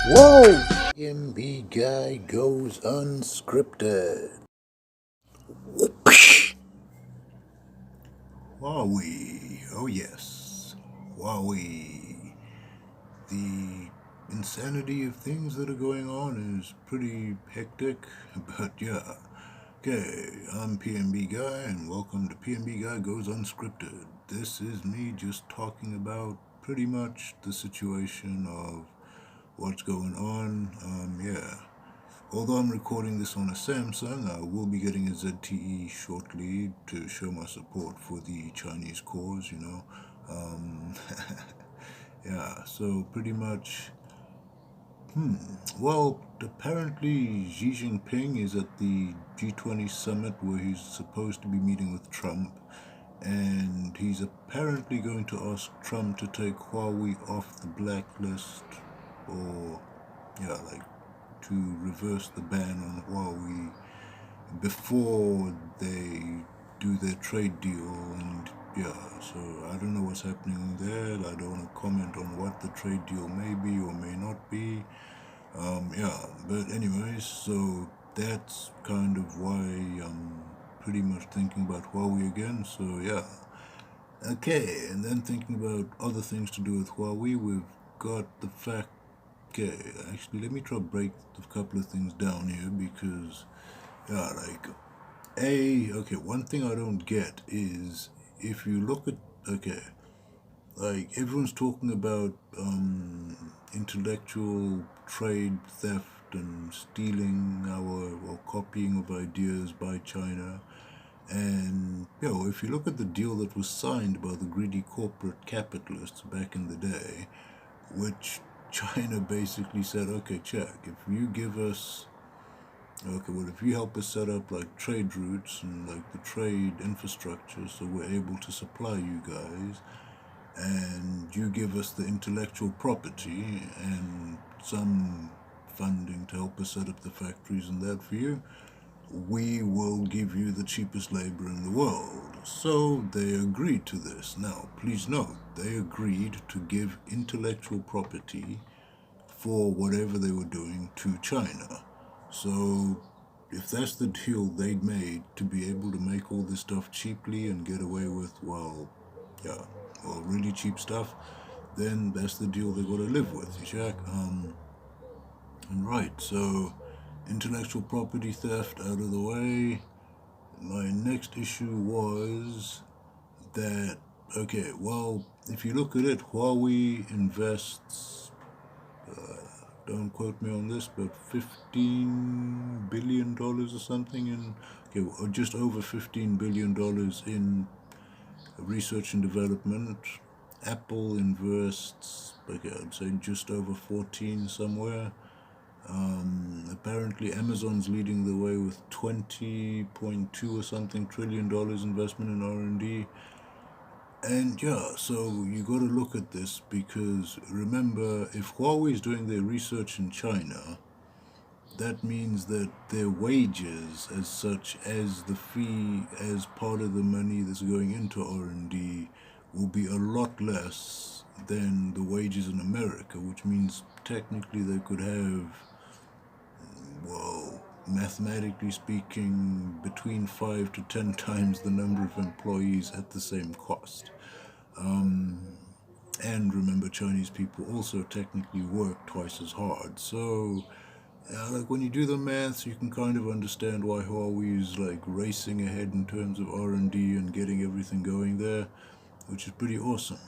Whoa! MB guy goes unscripted. Huawei, oh yes, Huawei. The insanity of things that are going on is pretty hectic, but yeah. Okay, I'm PMB Guy, and welcome to PMB Guy Goes Unscripted. This is me just talking about pretty much the situation of what's going on. Yeah. Although I'm recording this on a Samsung, I will be getting a ZTE shortly to show my support for the Chinese cause. Um, yeah, so pretty much, well, apparently Xi Jinping is at the G20 summit where he's supposed to be meeting with Trump, and he's apparently going to ask Trump to take Huawei off the blacklist, or, yeah, like to reverse the ban on Huawei before they do their trade deal. And yeah, so I don't know what's happening there. I don't want to comment on what the trade deal may be or may not be. Yeah, but anyways, so that's kind of why I'm pretty much thinking about Huawei again. So yeah, okay, and then thinking about other things to do with Huawei, we've got the fact. Okay, actually, let me try to break a couple of things down here because, yeah, like, okay, one thing I don't get is if you look at, okay, like, everyone's talking about intellectual trade theft and stealing or copying of ideas by China. And, if you look at the deal that was signed by the greedy corporate capitalists back in the day, which China basically said, okay, check, if you give us, okay, well, if you help us set up like trade routes and like the trade infrastructure so we're able to supply you guys, and you give us the intellectual property and some funding to help us set up the factories and that for you, we will give you the cheapest labor in the world. So they agreed to this. Now, please note, they agreed to give intellectual property for whatever they were doing to China. So if that's the deal they'd made to be able to make all this stuff cheaply and get away with, well, yeah, well, really cheap stuff, then that's the deal they got to live with, you check? And right, so intellectual property theft out of the way. My next issue was that, okay, well, if you look at it, Huawei invests, don't quote me on this, but $15 billion or something in, okay, or just over $15 billion in research and development. Apple invests, okay, I'd say just over 14 somewhere. Apparently, Amazon's leading the way with 20.2 or something $trillion investment in R&D. And yeah, so you got to look at this because remember, if Huawei is doing their research in China, that means that their wages, as such as the fee, as part of the money that's going into R&D, will be a lot less than the wages in America, which means technically they could have, well, mathematically speaking, between 5 to 10 times the number of employees at the same cost. And remember, Chinese people also technically work twice as hard. So, like when you do the maths, you can kind of understand why Huawei is like racing ahead in terms of R&D and getting everything going there, which is pretty awesome.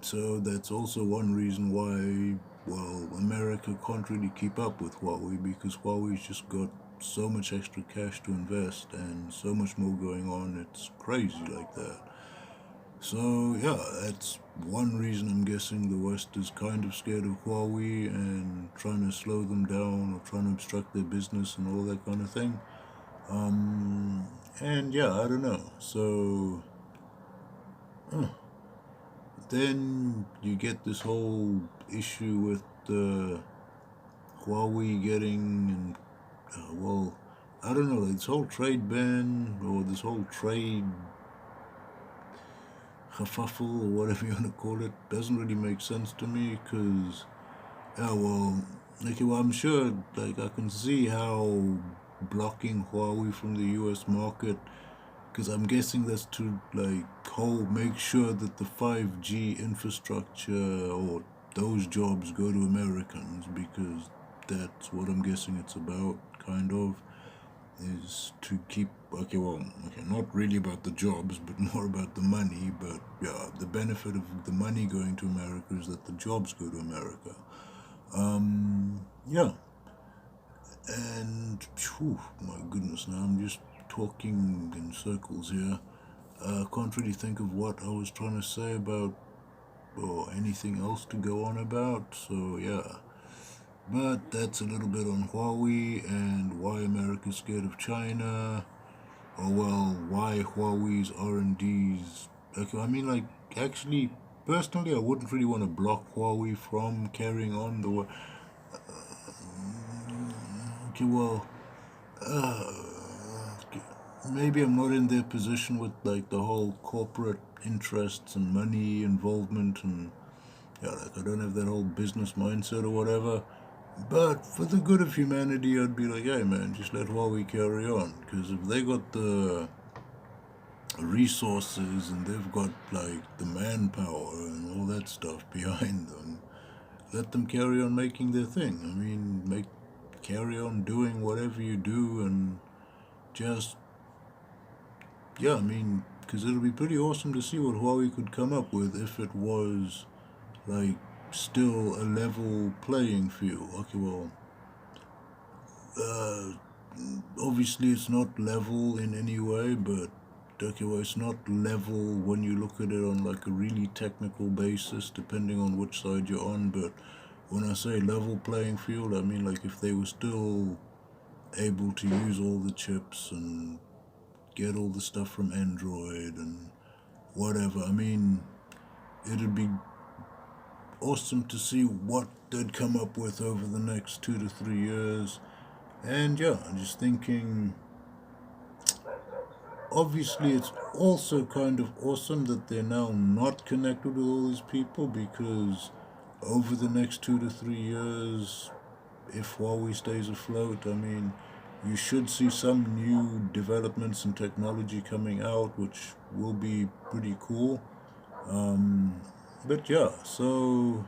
So that's also one reason why, well, America can't really keep up with Huawei because Huawei's just got so much extra cash to invest and so much more going on. It's crazy like that. So yeah, that's one reason I'm guessing the West is kind of scared of Huawei and trying to slow them down or trying to obstruct their business and all that kind of thing. And yeah, I don't know. So then you get this whole issue with Huawei getting, well, I don't know, like this whole trade ban or this whole trade kerfuffle or whatever you want to call it doesn't really make sense to me because Yeah, well, okay, well, I'm sure, like, I can see how blocking Huawei from the US market, because I'm guessing that's to, like, make sure that the 5G infrastructure or those jobs go to Americans, because that's what I'm guessing it's about, kind of, is to keep, okay, well, okay, not really about the jobs, but more about the money, but yeah, the benefit of the money going to America is that the jobs go to America. Yeah, and phew, my goodness, now I'm just talking in circles here. Can't really think of what I was trying to say about or anything else to go on about. So yeah, but that's a little bit on Huawei and why America's scared of China. Or well, why Huawei's R&D's. Okay, I mean, like, actually, personally, I wouldn't really want to block Huawei from carrying on the. Okay, well, maybe I'm not in their position with like the whole corporate interests and money involvement, and yeah, like I don't have that whole business mindset or whatever. But for the good of humanity, I'd be like, hey man, just let Huawei carry on, because if they got the resources and they've got like the manpower and all that stuff behind them, let them carry on making their thing. I mean, make carry on doing whatever you do and just yeah, I mean, because it'll be pretty awesome to see what Huawei could come up with if it was like still a level playing field. Okay, well, uh, obviously it's not level in any way, but okay, well, it's not level when you look at it on like a really technical basis, depending on which side you're on. But when I say level playing field, I mean like if they were still able to use all the chips and get all the stuff from Android and whatever. I mean, it'd be awesome to see what they'd come up with over the next 2 to 3 years. And yeah, I'm just thinking, obviously, it's also kind of awesome that they're now not connected with all these people because over the next 2 to 3 years, if Huawei stays afloat, I mean, you should see some new developments in technology coming out, which will be pretty cool. But yeah, so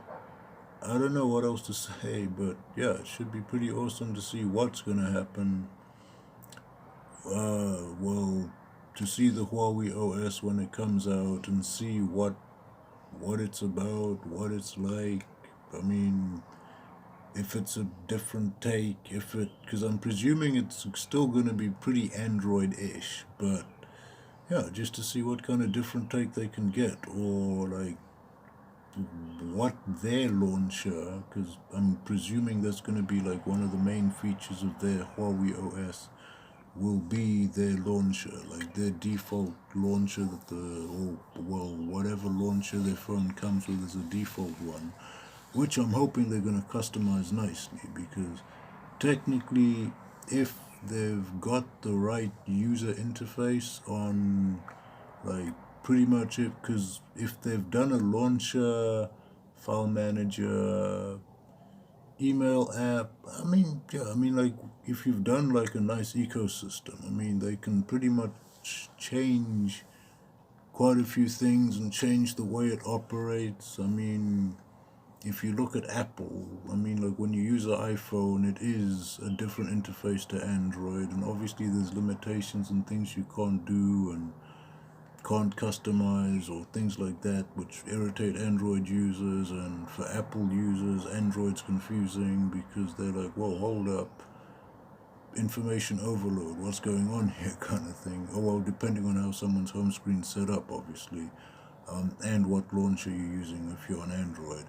I don't know what else to say, but yeah, it should be pretty awesome to see what's gonna happen. Well, to see the Huawei OS when it comes out and see what it's about, what it's like. I mean, if it's a different take, if it because I'm presuming it's still gonna be pretty Android-ish, but yeah, just to see what kind of different take they can get, or like what their launcher, because I'm presuming that's going to be like one of the main features of their Huawei OS, will be their launcher, like their default launcher that or well, whatever launcher their phone comes with is a default one, which I'm hoping they're going to customize nicely because technically, if they've got the right user interface on like pretty much it, because if they've done a launcher, file manager, email app, I mean, yeah, I mean, like if you've done like a nice ecosystem, I mean, they can pretty much change quite a few things and change the way it operates. I mean, if you look at Apple, I mean, like when you use an iPhone, it is a different interface to Android, and obviously there's limitations and things you can't do and can't customize or things like that, which irritate Android users. And for Apple users, Android's confusing because they're like, whoa, hold up, information overload, what's going on here, kind of thing. Oh, well, depending on how someone's home screen's set up, obviously, and what launcher you're using if you're on Android.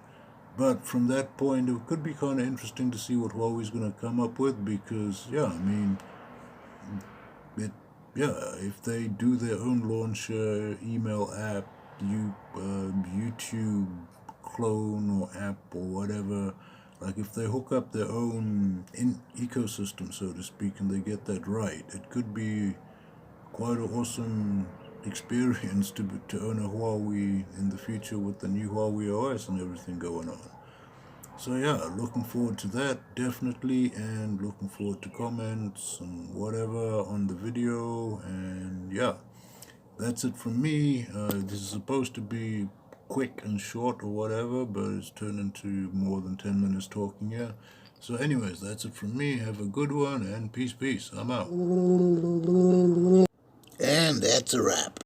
But from that point, it could be kind of interesting to see what Huawei's going to come up with because, yeah, I mean, it, yeah, if they do their own launcher, email app, YouTube clone or app or whatever, like if they hook up their own ecosystem, so to speak, and they get that right, it could be quite an awesome experience to own a Huawei in the future with the new Huawei OS and everything going on. So yeah, looking forward to that definitely, and looking forward to comments and whatever on the video. And yeah, that's it from me. This is supposed to be quick and short or whatever, but it's turned into more than 10 minutes talking here. So anyways, that's it from me. Have a good one, and peace, peace. I'm out. And that's a wrap.